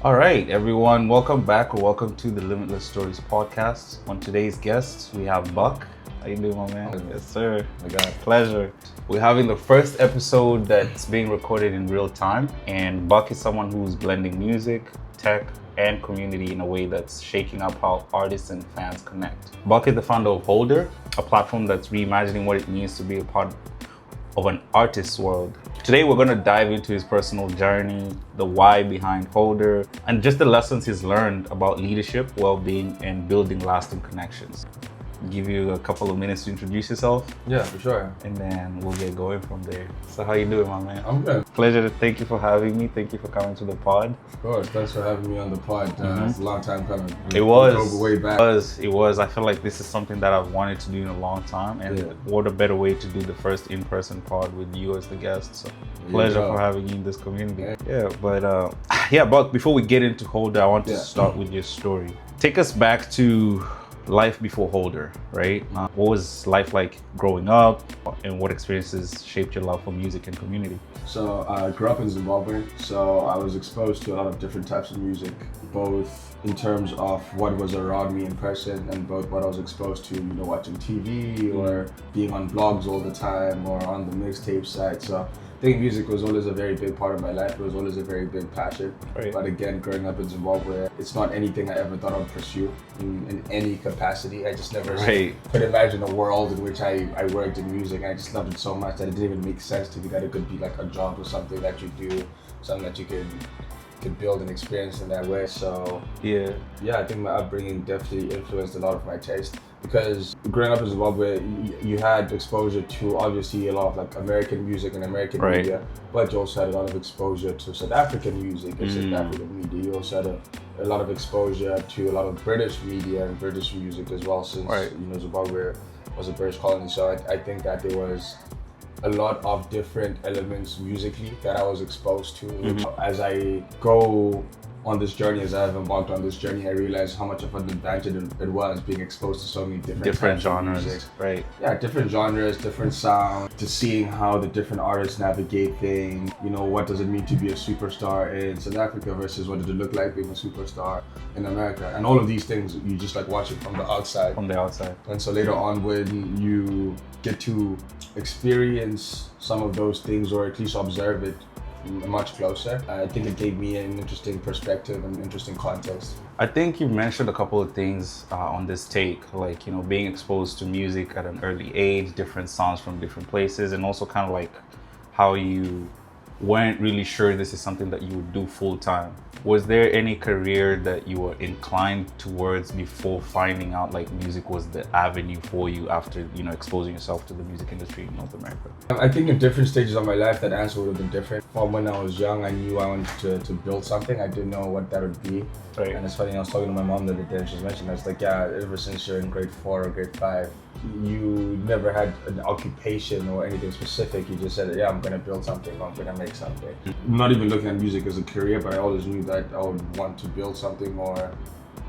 All right, everyone, welcome back or welcome to the Limitless Stories podcast. On today's guests, we have Buk. How you doing, my man? Yes, sir. I got pleasure. We're having the first episode that's being recorded in real time, and Buk is someone who's blending music, tech, and community in a way that's shaking up how artists and fans connect. Buk is the founder of Holdr, a platform that's reimagining what it means to be a part of an artist's world. Today we're going to dive into his personal journey, the why behind Holdr, and just the lessons he's learned about leadership, well-being, and building lasting connections. Give you a couple of minutes to introduce yourself. Yeah, for sure. And then we'll get going from there. So how you doing, my man? I'm good. Pleasure. Thank you for having me. Thank you for coming to the pod. Of course. Thanks for having me on the pod. It's a long time coming. It was. We go way back. It was. I feel like this is something that I've wanted to do in a long time. And what a better way to do the first in-person pod with you as the guest. So pleasure for having you in this community. But before we get into Holdr, I want to start with your story. Take us back to life before Holdr, right? What was life like growing up, and what experiences shaped your love for music and community? So I grew up in Zimbabwe, so I was exposed to a lot of different types of music, both in terms of what was around me in person and both what I was exposed to, watching TV or being on blogs all the time or on the mixtape side. So I think music was always a very big part of my life. It was always a very big passion. Right. But again, growing up in Zimbabwe, it's not anything I ever thought I would pursue in any capacity. I just never could imagine a world in which I worked in music. I just loved it so much that it didn't even make sense to me that it could be like a job or something that you do, something that you could build and experience in that way. So I think my upbringing definitely influenced a lot of my taste. Because growing up in Zimbabwe, you had exposure to obviously a lot of like American music and American media, but you also had a lot of exposure to South African music and South African media. You also had a lot of exposure to a lot of British media and British music as well, since Zimbabwe was a British colony. So I think that there was a lot of different elements musically that I was exposed to. As I go on this journey, as I've embarked on this journey, I realized how much of an advantage it was being exposed to so many different genres. Music. Right. Yeah, different genres, different sounds, to seeing how the different artists navigate things. What does it mean to be a superstar in South Africa versus what does it look like being a superstar in America? And all of these things, you just like watch it from the outside. And so later on, when you get to experience some of those things, or at least observe it much closer, I think it gave me an interesting perspective and interesting context. I think you mentioned a couple of things on this take, like, being exposed to music at an early age, different sounds from different places, and also kind of like how you weren't really sure this is something that you would do full time. Was there any career that you were inclined towards before finding out like music was the avenue for you after, exposing yourself to the music industry in North America? I think in different stages of my life, that answer would have been different. From when I was young, I knew I wanted to build something. I didn't know what that would be. Right. And it's funny, I was talking to my mom the other day, and she was mentioning, I was like, ever since you're in grade 4 or grade 5, you never had an occupation or anything specific. You just said, I'm gonna build something, I'm gonna make something. Not even looking at music as a career, but I always knew that I would want to build something, or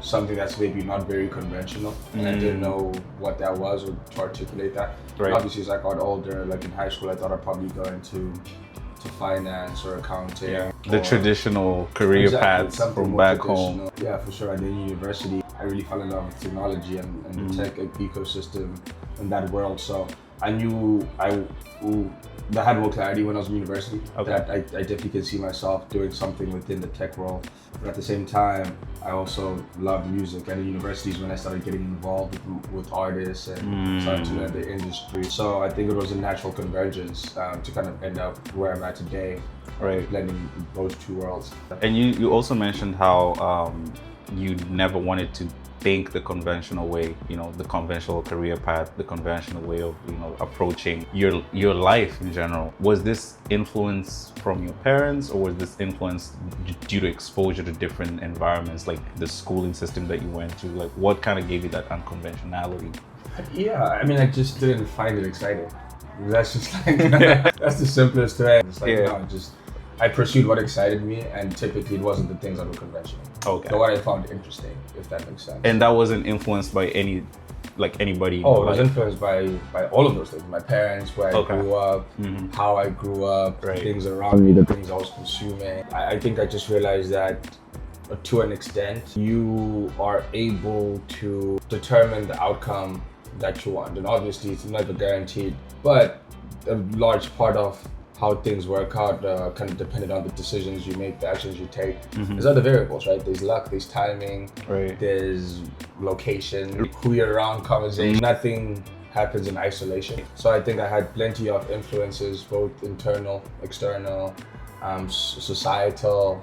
something that's maybe not very conventional. And I didn't know what that was or to articulate that. Right. Obviously, as I got older, like in high school, I thought I'd probably go into finance or accounting. Yeah. The traditional career paths from back home. Yeah, for sure. And then university, I really fell in love with technology and the tech ecosystem in that world. So I knew I had more clarity when I was in university. That I definitely could see myself doing something within the tech world. But at the same time, I also loved music. And in universities, when I started getting involved with artists and started to learn the industry. So I think it was a natural convergence to kind of end up where I'm at today, blending those two worlds. And you also mentioned how you never wanted to think the conventional way, the conventional career path, the conventional way of, approaching your life in general. Was this influence from your parents, or was this influence due to exposure to different environments, like the schooling system that you went to? Like, what kind of gave you that unconventionality? Yeah, I mean, I just didn't find it exciting. That's just like, that's the simplest way. It's like, I pursued what excited me, and typically it wasn't the things that were conventional. Okay. But what I found interesting, if that makes sense. And that wasn't influenced by anybody? Oh, it was influenced by all of those things. My parents, where I grew up, how I grew up, things around me, the things I was consuming. I think I just realized that to an extent, you are able to determine the outcome that you want. And obviously it's never guaranteed, but a large part of how things work out kind of dependent on the decisions you make, the actions you take. There's other variables, right? There's luck, there's timing, there's location, who you're around, conversation. Nothing happens in isolation. So I think I had plenty of influences, both internal, external, societal,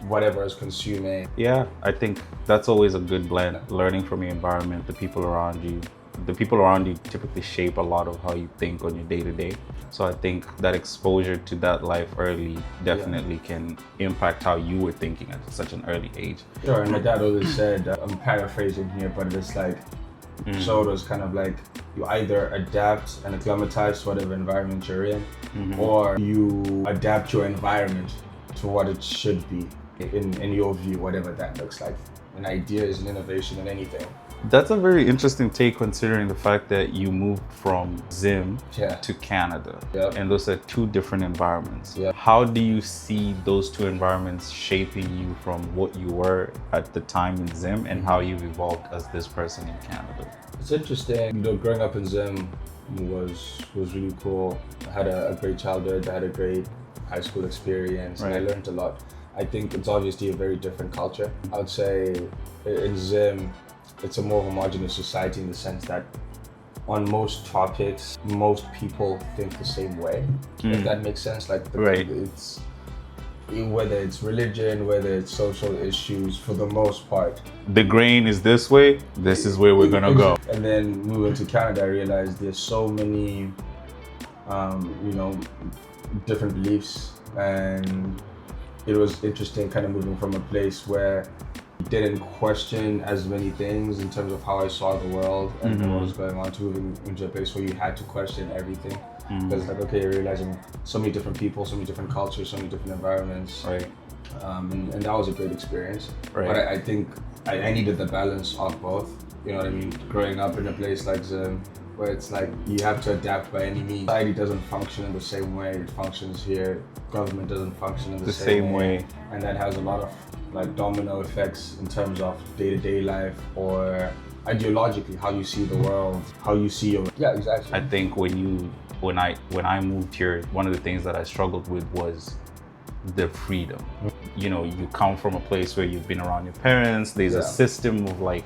whatever is consuming. Yeah, I think that's always a good blend. Learning from your environment, the people around you. The people around you typically shape a lot of how you think on your day-to-day. So I think that exposure to that life early definitely can impact how you were thinking at such an early age. Sure, and my dad always said, I'm paraphrasing here, but it's like, so it was kind of like, you either adapt and acclimatize to whatever environment you're in, or you adapt your environment to what it should be, in your view, whatever that looks like. An idea is an innovation in anything. That's a very interesting take, considering the fact that you moved from Zim to Canada. And those are two different environments. How do you see those two environments shaping you from what you were at the time in Zim and how you've evolved as this person in Canada? It's interesting. Growing up in Zim was really cool. I had a great childhood. I had a great high school experience, and I learned a lot. I think it's obviously a very different culture. I would say in Zim, it's a more homogenous society in the sense that on most topics, most people think the same way. If that makes sense. Like it's whether it's religion, whether it's social issues, for the most part. The grain is this way, this is where we're gonna go. And then moving to Canada, I realized there's so many, different beliefs, and it was interesting kind of moving from a place where I didn't question as many things in terms of how I saw the world and what was going on, to moving into a place where you had to question everything. Because it's like, okay, you're realizing so many different people, so many different cultures, so many different environments. And that was a great experience. But I think I needed the balance of both. You know what I mean? Growing up in a place like Zim, where it's like you have to adapt by any means. Society doesn't function in the same way it functions here. Government doesn't function in the same way. And that has a lot of like domino effects in terms of day-to-day life, or ideologically, how you see the world, how you see your... Yeah, exactly. I think when I moved here, one of the things that I struggled with was the freedom. You know, you come from a place where you've been around your parents, there's a system of like,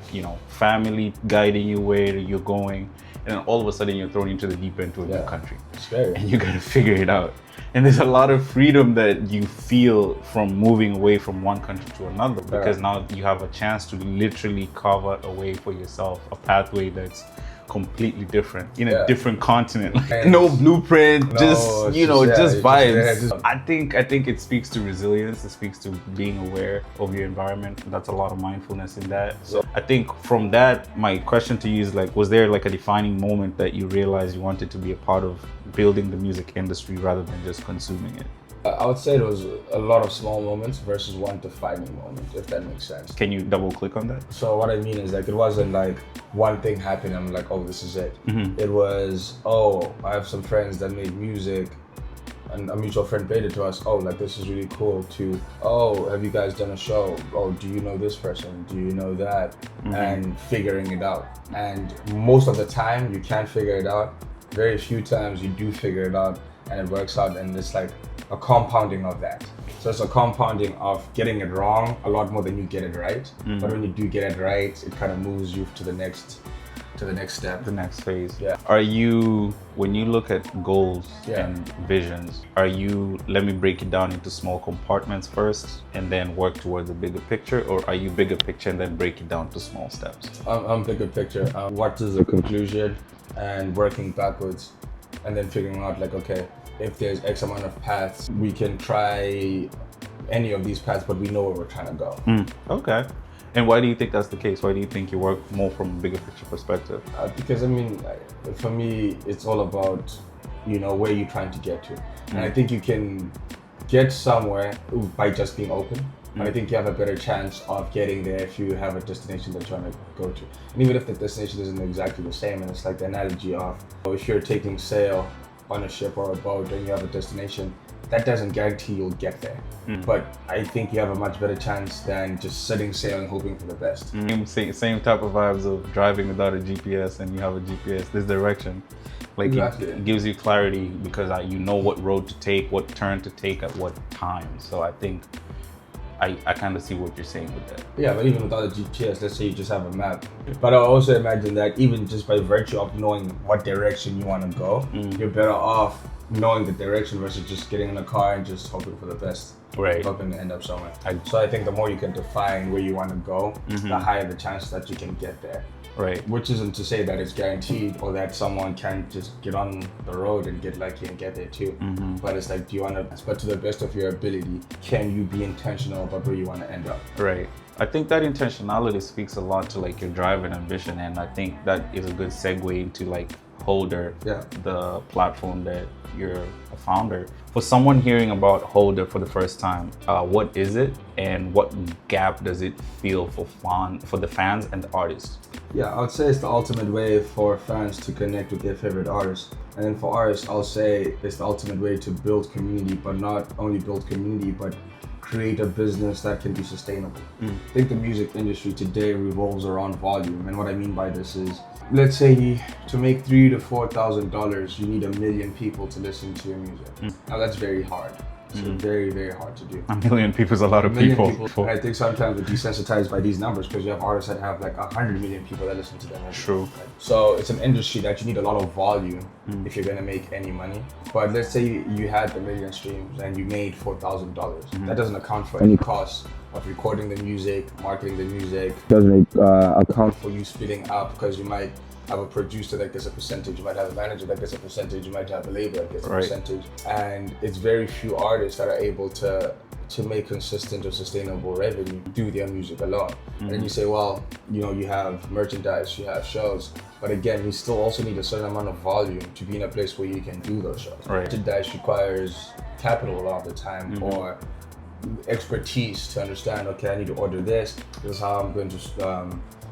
family guiding you where you're going, and then all of a sudden you're thrown into the deep end to a new country. Scary. And you gotta figure it out. And there's a lot of freedom that you feel from moving away from one country to another, because now you have a chance to literally carve out a way for yourself, a pathway that's completely different in a different continent. Like, no blueprint, just vibes. I think it speaks to resilience. It speaks to being aware of your environment. That's a lot of mindfulness in that. So I think from that, my question to you is like, was there like a defining moment that you realized you wanted to be a part of building the music industry rather than just consuming it? I would say there was a lot of small moments versus one defining moment, if that makes sense. Can you double click on that? So what I mean is, like, it wasn't like one thing happened, I'm like, oh, this is it. It was, oh, I have some friends that made music, and a mutual friend paid it to us. Oh, like, this is really cool. To, oh, have you guys done a show? Oh, do you know this person? Do you know that? And figuring it out. And most of the time, you can't figure it out. Very few times you do figure it out and it works out, and it's like a compounding of that. So it's a compounding of getting it wrong a lot more than you get it right. But when you do get it right, it kind of moves you to the next step, the next phase. Are you, when you look at goals and visions, let me break it down into small compartments first and then work towards a bigger picture, or are you bigger picture and then break it down to small steps? I'm bigger picture. What is the conclusion, and working backwards, and then figuring out like, okay, if there's X amount of paths, we can try any of these paths, but we know where we're trying to go. Okay. And why do you think that's the case? Why do you think you work more from a bigger picture perspective? Because I mean, for me, it's all about, where you're trying to get to. And I think you can get somewhere by just being open. And I think you have a better chance of getting there if you have a destination that you're trying to go to. And even if the destination isn't exactly the same, and it's like the analogy of, if you're taking sail on a ship or a boat and you have a destination, that doesn't guarantee you'll get there. But I think you have a much better chance than just setting sail and hoping for the best. Same type of vibes of driving without a GPS, and you have a GPS, this direction. Like it gives you clarity because you know what road to take, what turn to take at what time. So I think I kind of see what you're saying with that. Yeah, but even without a GPS, let's say you just have a map. But I also imagine that even just by virtue of knowing what direction you want to go, you're better off knowing the direction versus just getting in a car and just hoping for the best. Right. Hoping to end up somewhere. So I think the more you can define where you want to go, the higher the chance that you can get there. Right. Which isn't to say that it's guaranteed or that someone can just get on the road and get lucky and get there too. But it's like, do you want to, but to the best of your ability, can you be intentional about where you want to end up? Right. I think that intentionality speaks a lot to like your drive and ambition, and I think that is a good segue into like Holdr, the platform that you're a founder. For someone hearing about Holdr for the first time, what is it, and what gap does it fill for the fans and the artists? Yeah, I would say it's the ultimate way for fans to connect with their favorite artists. And then for artists, I'll say it's the ultimate way to build community, but not only build community, but create a business that can be sustainable. I think the music industry today revolves around volume. And what I mean by this is, let's say to make $3,000 to $4,000, you need 1 million people to listen to your music. Now that's very hard. It's very, very hard to do. 1 million people is a lot of people. And I think sometimes we're desensitized by these numbers because you have artists that have like 100 million people that listen to them. True. So it's an industry that you need a lot of volume if you're gonna make any money. But let's say you had the 1 million streams and you made $4,000. That doesn't account for any costs of recording the music, marketing the music. Doesn't account for you splitting up because you might have a producer that gets a percentage, you might have a manager that gets a percentage, you might have a label that gets a percentage. And it's very few artists that are able to make consistent or sustainable revenue do their music alone. And then you say, well, you know, you have merchandise, you have shows, but again, you still also need a certain amount of volume to be in a place where you can do those shows. Merchandise requires capital a lot of the time, or expertise to understand, okay, I need to order this is how I'm going to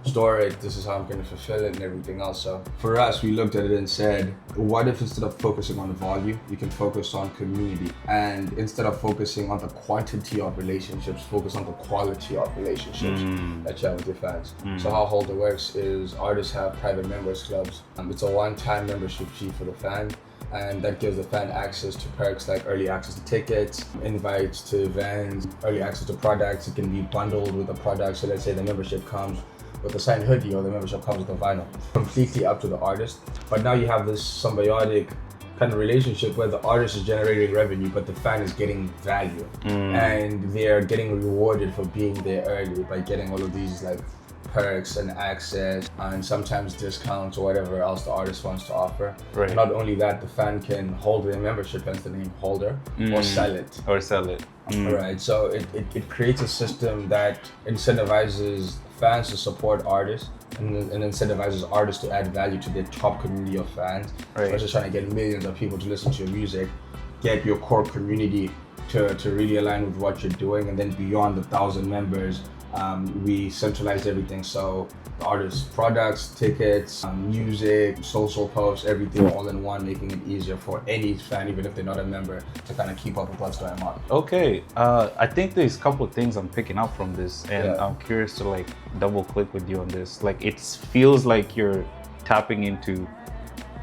store it, this is how I'm going to fulfill it and everything else. So for us, we looked at it and said, what if instead of focusing on volume, you can focus on community, and instead of focusing on the quantity of relationships, focus on the quality of relationships that you have with your fans. So how Holdr works is artists have private members clubs. It's a one-time membership fee for the fan, and that gives the fan access to perks like early access to tickets, invites to events, early access to products. It can be bundled with a product. So let's say the membership comes with a signed hoodie or the membership comes with a vinyl. Completely up to the artist. But now you have this symbiotic kind of relationship where the artist is generating revenue, but the fan is getting value. And they're getting rewarded for being there early by getting all of these like perks and access and sometimes discounts or whatever else the artist wants to offer. Not only that, the fan can hold their membership, hence the name Holdr, or sell it. Right, so it creates a system that incentivizes fans to support artists and incentivizes artists to add value to their top community of fans. Versus trying to get millions of people to listen to your music, get your core community to really align with what you're doing, and then beyond the 1,000 members, we centralize everything. So the artist's products, tickets, music, social posts, everything all in one, making it easier for any fan, even if they're not a member, to kind of keep up with what's going on. Okay, I think there's a couple of things I'm picking up from this, and I'm curious to like double click with you on this. Like it feels like you're tapping into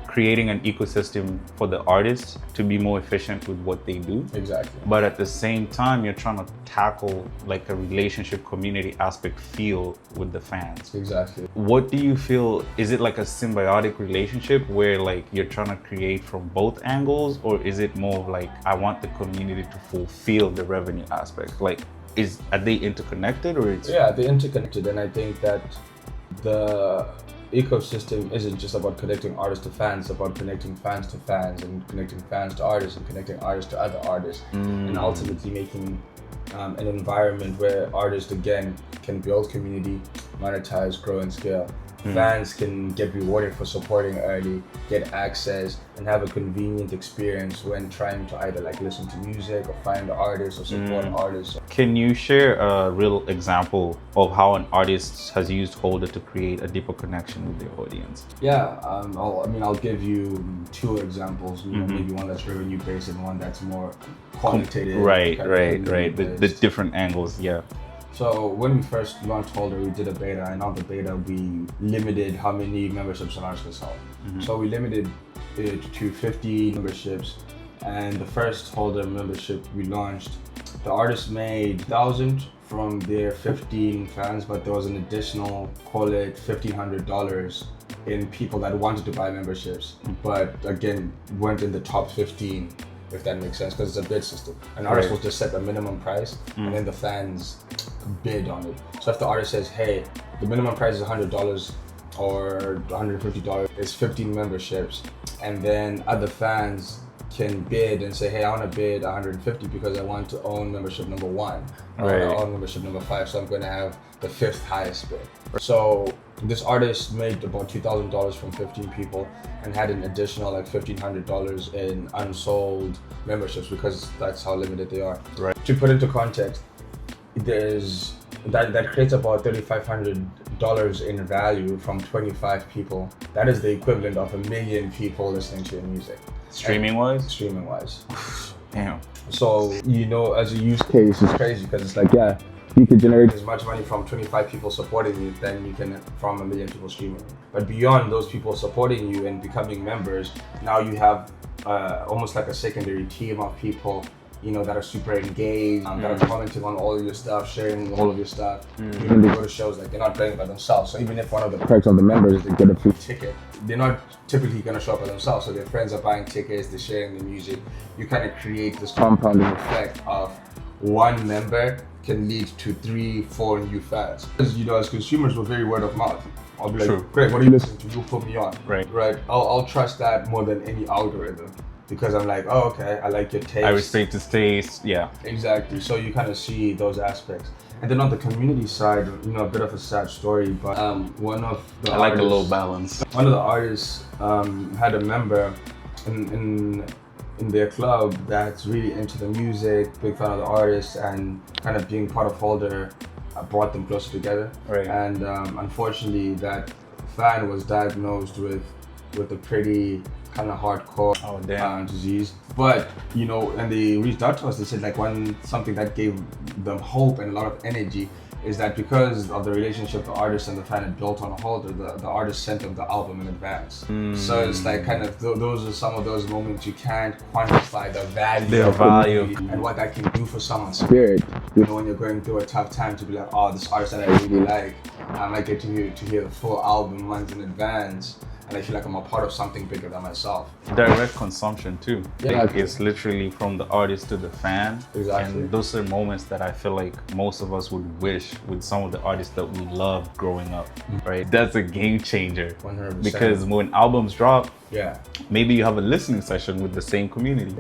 creating an ecosystem for the artists to be more efficient with what they do. Exactly. But at the same time, you're trying to tackle like a relationship community aspect feel with the fans. Exactly. What do you feel, is it like a symbiotic relationship where like you're trying to create from both angles, or is it more of like, I want the community to fulfill the revenue aspect? Like, are they interconnected, or it's... Yeah, they're interconnected, and I think that the ecosystem isn't just about connecting artists to fans, it's about connecting fans to fans and connecting fans to artists and connecting artists to other artists, and ultimately making an environment where artists again can build community, monetize, grow, and scale. Fans can get rewarded for supporting early, get access, and have a convenient experience when trying to either like listen to music or find artists or support artists. Can you share a real example of how an artist has used Holdr to create a deeper connection with their audience? Yeah, I'll give you two examples. Maybe one that's revenue based and one that's more quantitative. Right. The different angles, yeah. So when we first launched Holdr, we did a beta, and on the beta we limited how many memberships an artist could sell. So we limited it to 50 memberships, and the first Holdr membership we launched, the artist made 1,000 from their 15 fans, but there was an additional, call it $1,500 in people that wanted to buy memberships, but again weren't in the top 15. If that makes sense, because it's a bid system. An artist will just set a minimum price, and then the fans bid on it. So if the artist says, hey, the minimum price is $100 or $150, it's 15 memberships, and then other fans can bid and say, hey, I want to bid 150 because I want to own membership number 1, or I own membership number 5, so I'm going to have the 5th highest bid. So this artist made about $2,000 from 15 people and had an additional like $1,500 in unsold memberships, because that's how limited they are. Right. To put into context, there's that creates about $3,500 in value from 25 people. That is the equivalent of 1 million people listening to your music. Streaming wise? Streaming wise. Damn. So, as a use case, it's crazy, because it's like, yeah, you could generate as much money from 25 people supporting you than you can from 1 million people streaming. But beyond those people supporting you and becoming members, now you have almost like a secondary team of people, that are super engaged, that are commenting on all of your stuff, sharing all of your stuff. Even they go to shows, like they're not playing by themselves. So even if one of the perks of the members is they get a free ticket, they're not typically going to show up by themselves. So their friends are buying tickets, they're sharing the music. You kind of create this compounding effect of one member can lead to 3-4 new fans. Because as consumers, we're very word of mouth. I'll be like, great, what are you listening to? You put me on. Right. I'll trust that more than any algorithm, because I'm like, oh, okay, I like your taste. I respect his taste, yeah. Exactly. So you kind of see those aspects. And then on the community side, a bit of a sad story, but one of the I like a little balance. One of the artists had a member in their club that's really into the music, big fan of the artist, and kind of being part of Holdr brought them closer together. Right. And unfortunately, that fan was diagnosed with a pretty kind of hardcore disease. But and they reached out to us. They said like something that gave them hope and a lot of energy is that because of the relationship the artist and the fan had built on Holdr, the artist sent them the album in advance. So it's like kind of those are some of those moments you can't quantify the value and what that can do for someone's spirit. When you're going through a tough time, to be like, oh, this artist that I really like, I might get to hear the full album months in advance. And I feel like I'm a part of something bigger than myself. Direct consumption too. Yeah, it's literally from the artist to the fan. Exactly. And those are moments that I feel like most of us would wish with some of the artists that we loved growing up, right? That's a game changer. 100%. Because when albums drop, yeah, maybe you have a listening session with the same community.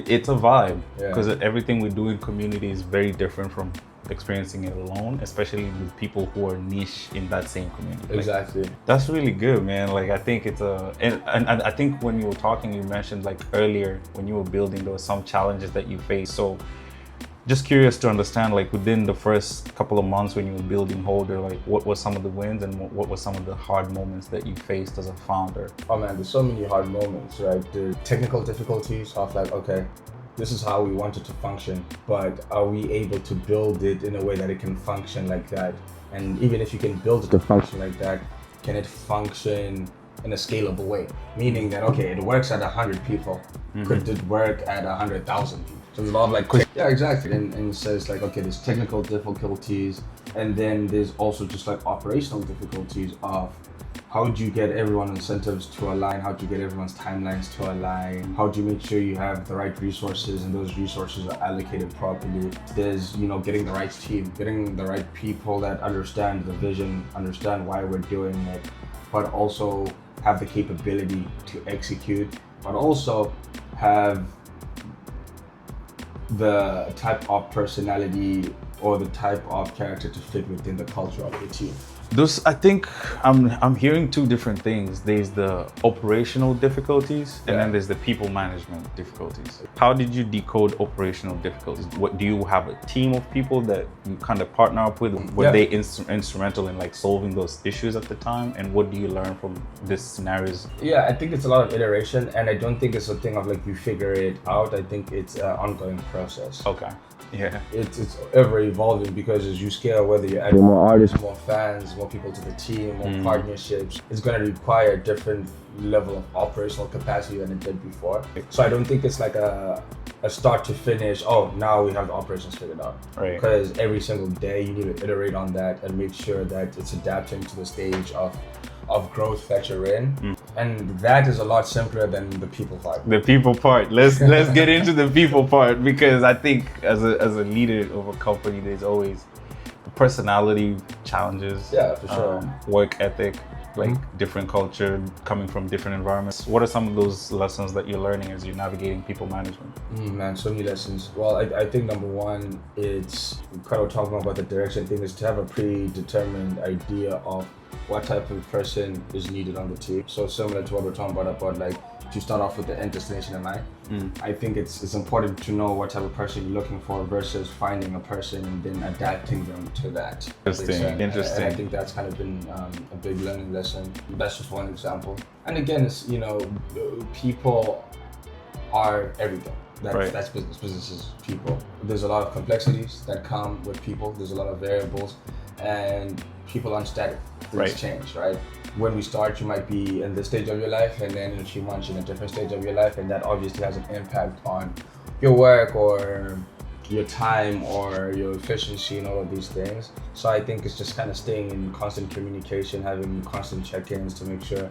It's a vibe. Because everything we do in community is very different from experiencing it alone, especially with people who are niche in that same community. Exactly. That's really good, man. Like I think it's and I think when you were talking, you mentioned like earlier when you were building, there were some challenges that you faced. So just curious to understand, like within the first couple of months when you were building Holdr, like what were some of the wins and what were some of the hard moments that you faced as a founder? Oh man, there's so many hard moments, right? The technical difficulties of like, okay, this is how we want it to function, but are we able to build it in a way that it can function like that? And even if you can build it to function like that, can it function in a scalable way? Meaning that, okay, it works at 100 people. Could it work at 100,000 people? So there's a lot of like, yeah, exactly. And so it's like, okay, there's technical difficulties, and then there's also just like operational difficulties of how do you get everyone's incentives to align? How do you get everyone's timelines to align? How do you make sure you have the right resources and those resources are allocated properly? There's, getting the right team, getting the right people that understand the vision, understand why we're doing it, but also have the capability to execute, but also have the type of personality or the type of character to fit within the culture of the team? I think I'm hearing two different things. There's the operational difficulties, and then there's the people management difficulties. How did you decode operational difficulties? What do you have a team of people that you kind of partner up with? Were they instrumental in like solving those issues at the time? And what do you learn from these scenarios? Yeah, I think it's a lot of iteration, and I don't think it's a thing of like you figure it out. I think it's an ongoing process. Okay. Yeah, it's ever evolving, because as you scale, whether you're adding more artists, more fans, more people to the team, more partnerships, it's going to require a different level of operational capacity than it did before. So I don't think it's like a start to finish, oh, now we have the operations figured out. Right. Because every single day you need to iterate on that and make sure that it's adapting to the stage of growth that you're in. And that is a lot simpler than the people part. The people part. Let's get into the people part, because I think as a leader of a company, there's always personality challenges. Yeah, for sure. Work ethic, like different culture, coming from different environments. What are some of those lessons that you're learning as you're navigating people management? Man, so many lessons. Well, I think number one, it's kind of talking about the direction thing, is to have a predetermined idea of what type of person is needed on the team. So similar to what we're talking about like to start off with the end destination in mind. I think it's important to know what type of person you're looking for versus finding a person and then adapting them to that. Interesting. And I think that's kind of been a big learning lesson. That's just one example. And again, it's, people are everything. That's business. Business is people. There's a lot of complexities that come with people. There's a lot of variables, and people aren't static. Things change, right? When we start, you might be in this stage of your life, and then in a few months you're in a different stage of your life, and that obviously has an impact on your work or your time or your efficiency and all of these things. So I think it's just kind of staying in constant communication, having constant check-ins to make sure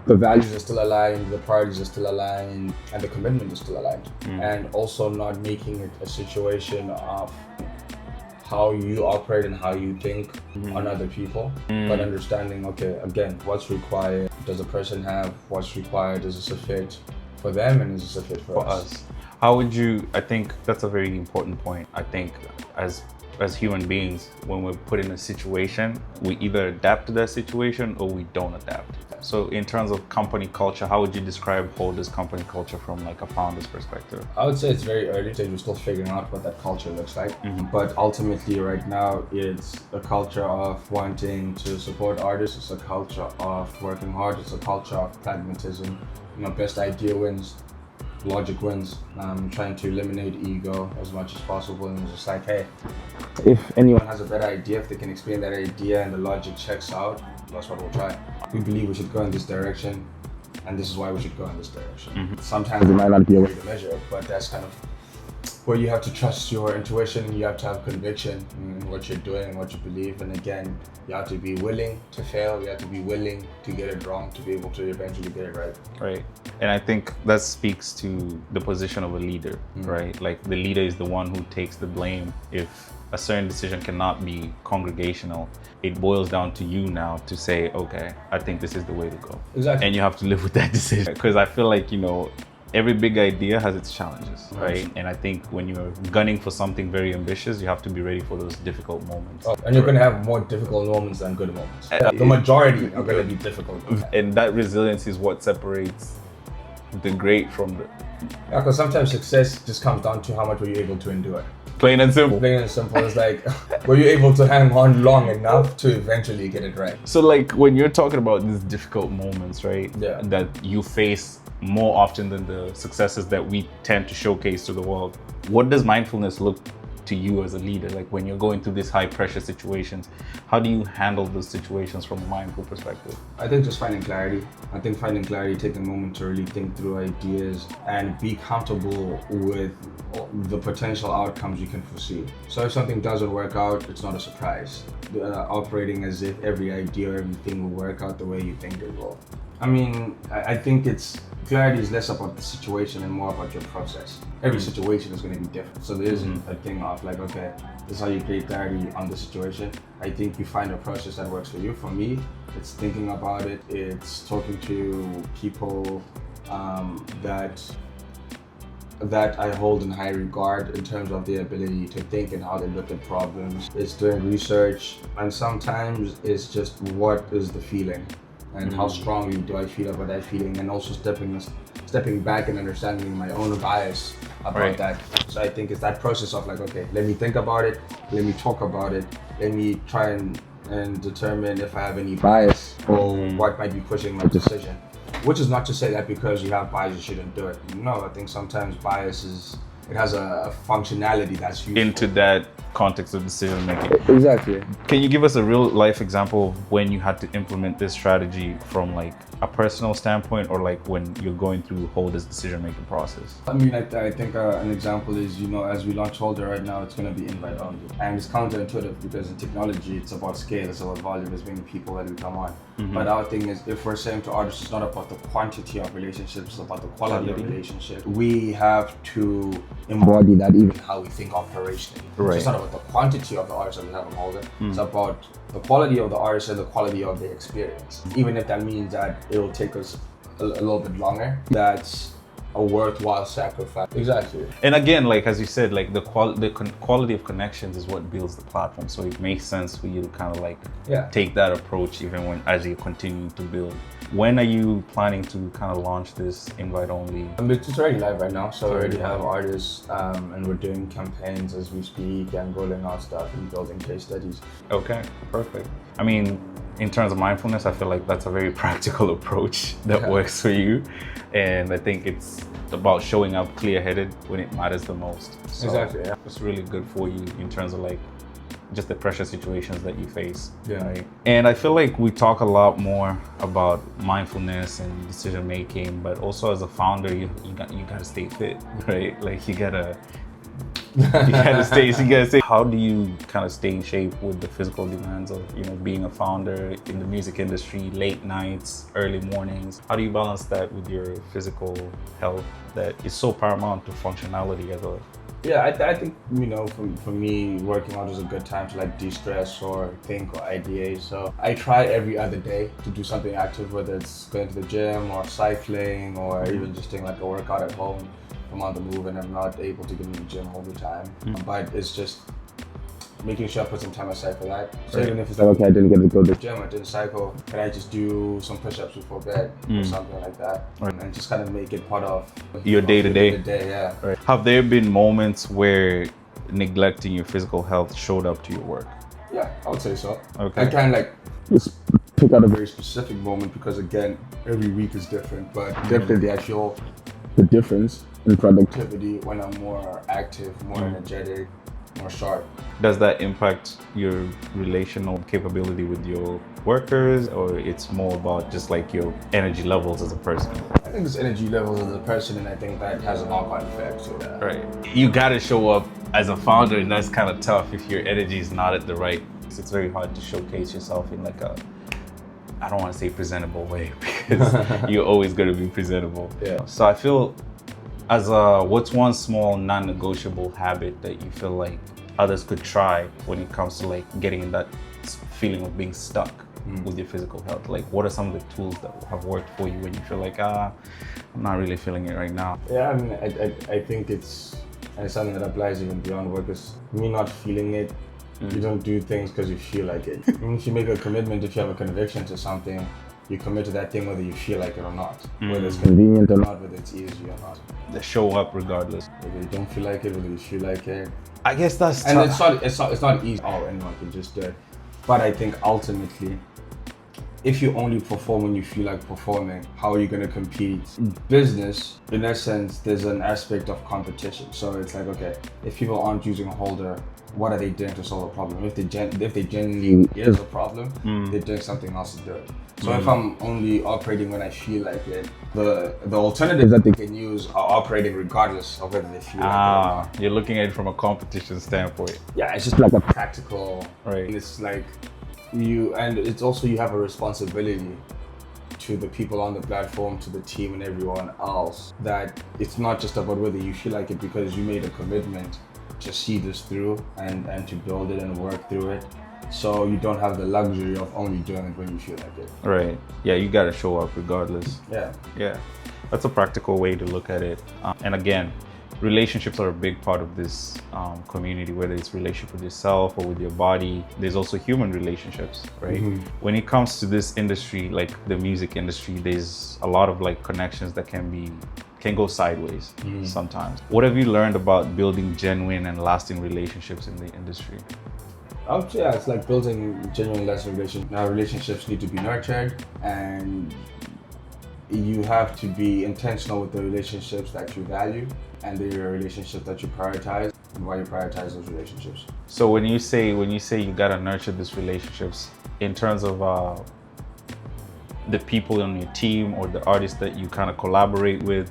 the values are still aligned, the priorities are still aligned, and the commitment is still aligned. And also not making it a situation of how you operate and how you think on other people, but understanding, okay, again, what's required, does a person have what's required, is this a fit for them, and is this a fit for us? How would you, I think that's a very important point. I think as human beings, when we're put in a situation, we either adapt to that situation or we don't adapt. So in terms of company culture, how would you describe Holdr's company culture from like a founder's perspective? I would say it's very early stage. We're still figuring out what that culture looks like. But ultimately right now, it's a culture of wanting to support artists. It's a culture of working hard. It's a culture of pragmatism. Best idea wins. Logic wins. Trying to eliminate ego as much as possible, and it's just like, hey, if anyone has a better idea, if they can explain that idea and the logic checks out, that's what we'll try. We believe we should go in this direction, and this is why we should go in this direction. Sometimes it might not be a way to measure it, but that's kind of where you have to trust your intuition, and you have to have conviction in what you're doing and what you believe. And again, you have to be willing to fail. You have to be willing to get it wrong to be able to eventually get it right. Right. And I think that speaks to the position of a leader, right? Like the leader is the one who takes the blame if a certain decision cannot be congregational. It boils down to you now to say, okay, I think this is the way to go. Exactly. And you have to live with that decision. Because I feel like, every big idea has its challenges, right? And I think when you're gunning for something very ambitious, you have to be ready for those difficult moments. And you're going to have more difficult moments than good moments. The majority are going to be difficult. And that resilience is what separates the great from the... Yeah, because sometimes success just comes down to how much were you able to endure. Plain and simple. Plain and simple. It's like, were you able to hang on long enough to eventually get it right? So like when you're talking about these difficult moments, right? Yeah. That you face more often than the successes that we tend to showcase to the world. What does mindfulness look to you as a leader? Like when you're going through these high pressure situations, how do you handle those situations from a mindful perspective? I think just finding clarity. I think finding clarity, taking a moment to really think through ideas and be comfortable with the potential outcomes you can foresee. So if something doesn't work out, it's not a surprise. Operating as if every idea or everything will work out the way you think it will. I think clarity is less about the situation and more about your process. Every situation is going to be different. So there isn't a thing of like, okay, this is how you create clarity on the situation. I think you find a process that works for you. For me, it's thinking about it. It's talking to people that that I hold in high regard in terms of their ability to think and how they look at problems. It's doing research, and sometimes it's just what is the feeling and how strongly do I feel about that feeling, and also stepping back and understanding my own bias about that. So I think it's that process of like, okay, let me think about it, let me talk about it, let me try and determine if I have any bias or what might be pushing my decision. Which is not to say that because you have bias you shouldn't do it. No, I think sometimes bias has a functionality that's useful. Into that context of decision making. Exactly. Can you give us a real life example of when you had to implement this strategy from like a personal standpoint, or like when you're going through Holdr's decision making process? I mean, I think an example is, as we launch Holdr right now, it's going to be invite only. And it's counterintuitive because in technology, it's about scale, it's about volume, it's many people that we come on. But our thing is, if we're saying to artists, it's not about the quantity of relationships, it's about the quality of relationships. We have to embody that even how we think operationally. So it's not about the quantity of the artists that we have on Holdr, it's about the quality of the artist and the quality of the experience. Even if that means that it'll take us a little bit longer, that's a worthwhile sacrifice. Exactly. And again, like as you said, like the quality of connections is what builds the platform. So it makes sense for you to kind of like take that approach even as you continue to build. When are you planning to kind of launch this invite only? It's already live right now, so we already have artists and we're doing campaigns as we speak and rolling out stuff and building case studies. Okay, perfect. I mean, in terms of mindfulness, I feel like that's a very practical approach that works for you. And I think it's about showing up clear-headed when it matters the most. So exactly, yeah. It's really good for you in terms of like just the pressure situations that you face. Yeah. Right? And I feel like we talk a lot more about mindfulness and decision making, but also as a founder, you gotta stay fit, right? Like you gotta stay. How do you kind of stay in shape with the physical demands of being a founder in the music industry, late nights, early mornings? How do you balance that with your physical health that is so paramount to functionality as a... Yeah, I think, for me, working out is a good time to like de-stress or think or ideate. So I try every other day to do something active, whether it's going to the gym or cycling or even just doing like a workout at home. I'm on the move and I'm not able to get in the gym all the time. But it's just making sure I put some time aside for that. So even if it's like, okay, I didn't get to go to the gym, I didn't cycle, can I just do some push-ups before bed or something like that? And just kind of make it part of your day-to-day. Yeah. Right. Have there been moments where neglecting your physical health showed up to your work? Yeah, I would say so. Okay. I kind of like just pick out a very specific moment because again, every week is different, but definitely I feel the difference in productivity when I'm more active, more energetic, more sharp. Does that impact your relational capability with your workers, or it's more about just like your energy levels as a person? I think it's energy levels as a person, and I think that has a knock-on effect to that. Right. You gotta show up as a founder, and that's kind of tough if your energy is not at the right. It's very hard to showcase yourself in like I don't want to say presentable way, because you're always gonna be presentable. Yeah. So I feel, what's one small non-negotiable habit that you feel like others could try when it comes to like getting in that feeling of being stuck with your physical health? Like, what are some of the tools that have worked for you when you feel like, I'm not really feeling it right now? Yeah, I mean, I think it's something that applies even beyond work. Is me not feeling it. You don't do things because you feel like it. If you make a commitment, if you have a conviction to something, you commit to that thing whether you feel like it or not. Whether it's convenient or not, whether it's easy or not. They show up regardless. Whether you don't feel like it, whether you feel like it. I guess that's and it's not easy. Oh, anyone can just do it. But I think ultimately, if you only perform when you feel like performing, how are you going to compete? Business, in essence, there's an aspect of competition. So it's like, okay, if people aren't using a Holdr, what are they doing to solve a problem? If they genuinely is a problem, they're doing something else to do it. So if I'm only operating when I feel like it, the alternatives that they can use are operating regardless of whether they feel like it or not. You're looking at it from a competition standpoint. Yeah, it's just like a practical, right? It's like it's also you have a responsibility to the people on the platform, to the team and everyone else, that it's not just about whether you feel like it because you made a commitment to see this through and to build it and work through it. So you don't have the luxury of only doing it when you feel like it. Right. Yeah, you gotta show up regardless. Yeah. Yeah. That's a practical way to look at it. And again, relationships are a big part of this community, whether it's relationship with yourself or with your body. There's also human relationships, right? When it comes to this industry, like the music industry, there's a lot of like connections that can go sideways sometimes. What have you learned about building genuine and lasting relationships in the industry? Yeah, it's like building genuine lasting relationships. Now, relationships need to be nurtured, and you have to be intentional with the relationships that you value and the relationships that you prioritize, and why you prioritize those relationships. So when you say you gotta nurture these relationships, in terms of the people on your team or the artists that you kind of collaborate with,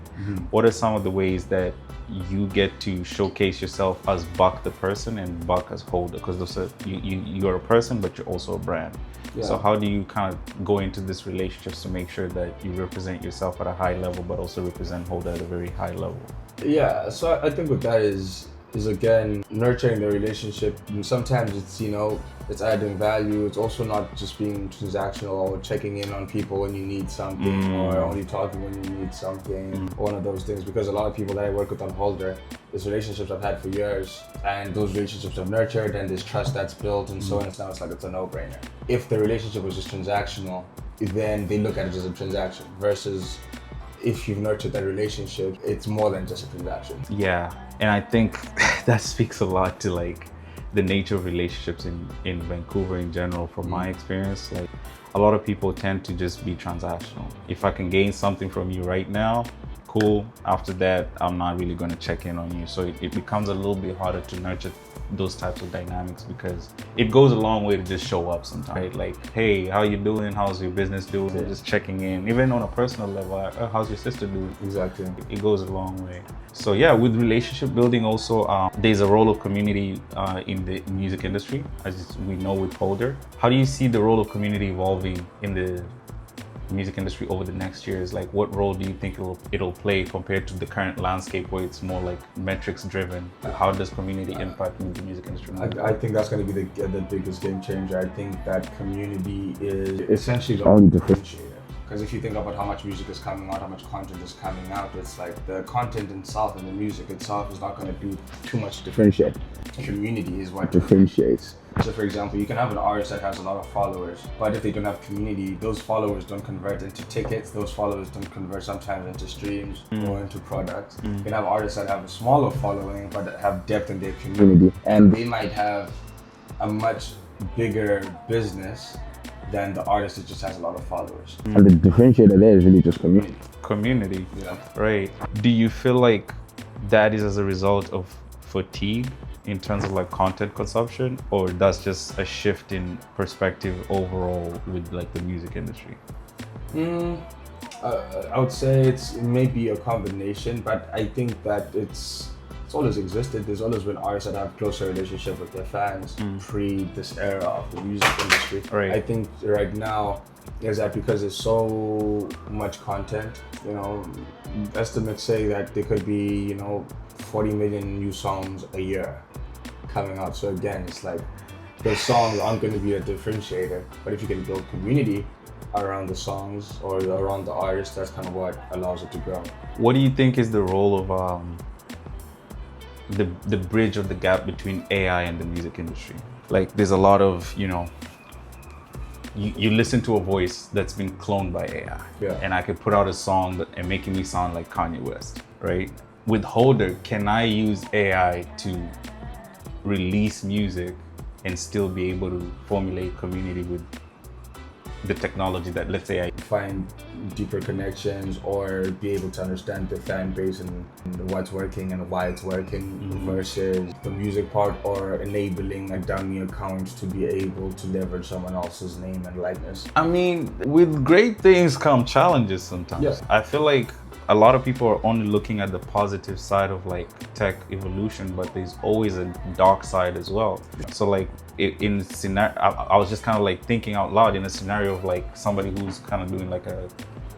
what are some of the ways that you get to showcase yourself as Buk the person and Buk as Holdr? Because you're a person, but you're also a brand. Yeah. So how do you kind of go into these relationships to make sure that you represent yourself at a high level, but also represent Holdr at a very high level? Yeah, so I think with that is again nurturing the relationship. And sometimes it's, you know, it's adding value. It's also not just being transactional or checking in on people when you need something or only talking when you need something. One of those things, because a lot of people that I work with on Holdr, there's relationships I've had for years, and those relationships are nurtured and there's trust that's built and so on. It's now it's like it's a no-brainer. If the relationship was just transactional, then they look at it as a transaction, versus if you've nurtured that relationship, it's more than just a transaction. Yeah, and I think that speaks a lot to like the nature of relationships in Vancouver in general. From my experience, like a lot of people tend to just be transactional. If I can gain something from you right now, cool. After that, I'm not really going to check in on you. So it becomes a little bit harder to nurture those types of dynamics, because it goes a long way to just show up sometimes, right? Like, hey, how you doing? How's your business doing? Yeah. Just checking in, even on a personal level. How's your sister doing? Exactly. It goes a long way. So yeah, with relationship building also, there's a role of community in the music industry, as we know with Holdr. How do you see the role of community evolving in the music industry over the next years? Like, what role do you think it'll play compared to the current landscape where it's more like metrics driven? How does community impact the music industry? I think that's going to be the biggest game changer. I think that community is essentially the only differentiator. Because if you think about how much music is coming out, how much content is coming out, it's like the content itself and the music itself is not going to do too much to differentiate. Community is what differentiates. So for example, you can have an artist that has a lot of followers, but if they don't have community, those followers don't convert into tickets, those followers don't convert sometimes into streams or into products. You can have artists that have a smaller following but have depth in their community, and they might have a much bigger business than the artist that just has a lot of followers. And the differentiator there is really just community. Community, yeah. Right. Do you feel like that is as a result of fatigue in terms of like content consumption, or that's just a shift in perspective overall with like the music industry? I would say it may be a combination, but I think that it's always existed. There's always been artists that have closer relationship with their fans pre this era of the music industry. Right. I think right now is that because there's so much content, you know, estimates say that there could be, you know, 40 million new songs a year coming out. So again, it's like those songs aren't going to be a differentiator, but if you can build community around the songs or around the artist, that's kind of what allows it to grow. What do you think is the role of the bridge of the gap between AI and the music industry? Like, there's a lot of, you know, you listen to a voice that's been cloned by AI, and I could put out a song and making me sound like Kanye West, right? With Holdr, can I use AI to release music and still be able to formulate community with the technology that, let's say, I find deeper connections or be able to understand the fan base and what's working and why it's working, versus the music part, or enabling a dummy account to be able to leverage someone else's name and likeness? I mean, with great things come challenges sometimes. Yeah. I feel like a lot of people are only looking at the positive side of like tech evolution, but there's always a dark side as well. So like in scenario, I was just kind of like thinking out loud in a scenario of like somebody who's kind of doing like a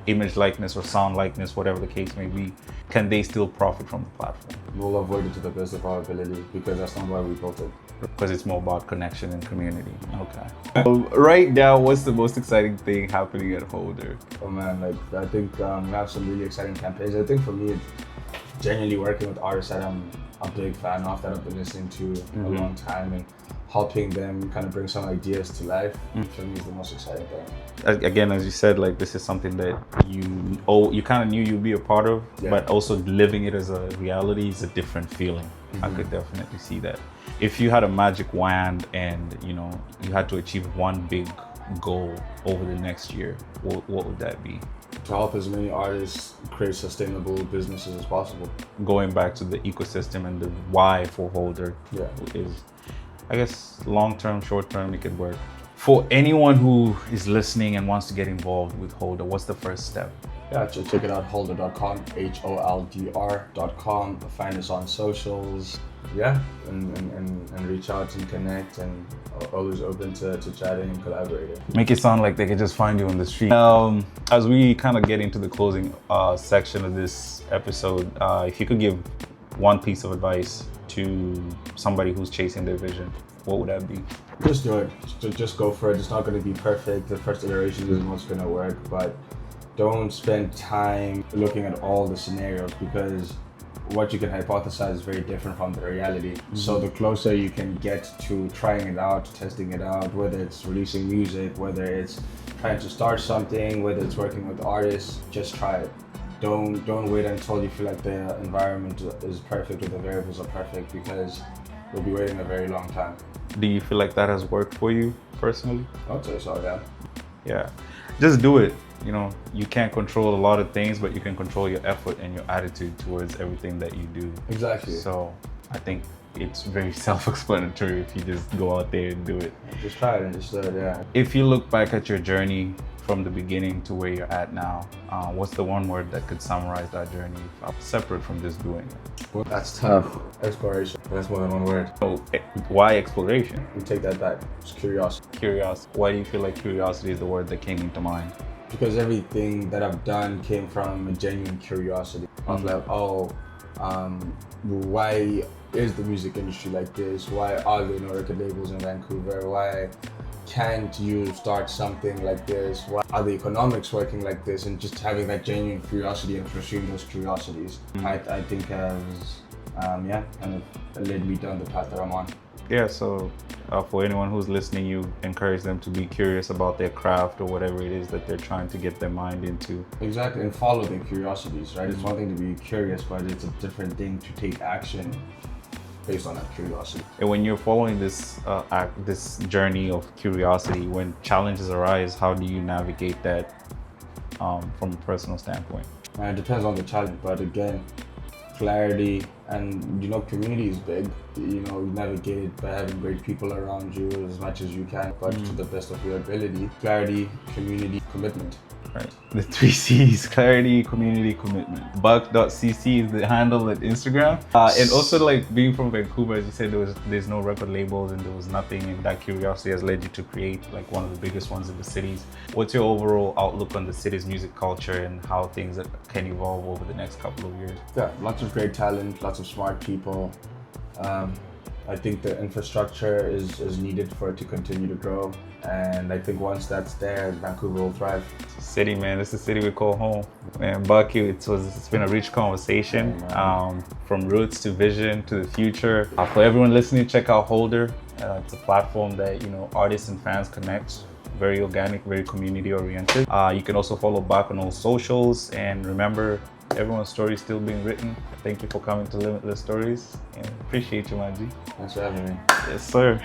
image likeness or sound likeness, whatever the case may be, can they still profit from the platform? We'll avoid it to the best of our ability, because that's not why we built it. Because it's more about connection and community. Okay. Right now, what's the most exciting thing happening at Holdr? Oh man, like I think we have some really exciting campaigns. I think for me, it's genuinely working with artists that I'm a big fan of, that I've been listening to a long time, and helping them kind of bring some ideas to life, for me is the most exciting thing. Again, as you said, like this is something that you kind of knew you'd be a part of, but also living it as a reality is a different feeling. I could definitely see that. If you had a magic wand and you had to achieve one big goal over the next year, what would that be? To help as many artists create sustainable businesses as possible. Going back to the ecosystem and the why for Holdr is, I guess, long-term, short-term, it could work. For anyone who is listening and wants to get involved with Holdr, what's the first step? Yeah, just check it out, holdr.com, HOLDR.com. Find us on socials. Yeah, and reach out and connect, and always open to chatting and collaborating. Make it sound like they could just find you on the street. As we kind of get into the closing section of this episode, if you could give one piece of advice to somebody who's chasing their vision, what would that be? Just do it. Just go for it. It's not going to be perfect. The first iteration isn't what's going to work, but don't spend time looking at all the scenarios, because what you can hypothesize is very different from the reality. So the closer you can get to trying it out, testing it out, whether it's releasing music, whether it's trying to start something, whether it's working with artists, just try it. Don't wait until you feel like the environment is perfect or the variables are perfect, because you'll be waiting a very long time. Do you feel like that has worked for you personally? I'd say so, yeah. Yeah, just do it. You can't control a lot of things, but you can control your effort and your attitude towards everything that you do. Exactly. So I think it's very self-explanatory if you just go out there and do it. Just try it and just do it, yeah. If you look back at your journey from the beginning to where you're at now, what's the one word that could summarize that journey separate from just doing it? Well, that's tough. Exploration. That's more than one word. So why exploration? You take that back. It's curiosity. Curiosity. Why do you feel like curiosity is the word that came into mind? Because everything that I've done came from a genuine curiosity. I was like, why is the music industry like this? Why are there no record labels in Vancouver? Why can't you start something like this? Why are the economics working like this? And just having that genuine curiosity and pursuing those curiosities, I think has, kind of led me down the path that I'm on. Yeah, so for anyone who's listening, you encourage them to be curious about their craft or whatever it is that they're trying to get their mind into. Exactly, and follow their curiosities, right? It's one thing to be curious, but it's a different thing to take action based on that curiosity. And when you're following this this journey of curiosity, when challenges arise, how do you navigate that from a personal standpoint? It depends on the challenge, but again, clarity and community is big. You navigate it by having great people around you as much as you can, but to the best of your ability. Clarity, community, commitment. Right. The 3 C's: clarity, community, commitment. Buk.cc is the handle at Instagram. And also, like, being from Vancouver, as you said, there's no record labels and there was nothing, and that curiosity has led you to create like one of the biggest ones in the cities. What's your overall outlook on the city's music culture and how things can evolve over the next couple of years? Yeah, lots of great talent, lots of smart people. I think the infrastructure is needed for it to continue to grow, and I think once that's there, Vancouver will thrive. City, man, this is the city we call home. Man, Buk, it's been a rich conversation, from roots to vision to the future. For everyone listening, check out Holdr. It's a platform that artists and fans connect. Very organic, very community oriented. You can also follow Buk on all socials, and remember, everyone's story is still being written. Thank you for coming to Limitless Stories, and appreciate you, Manji. Thanks for having me. Yes, sir.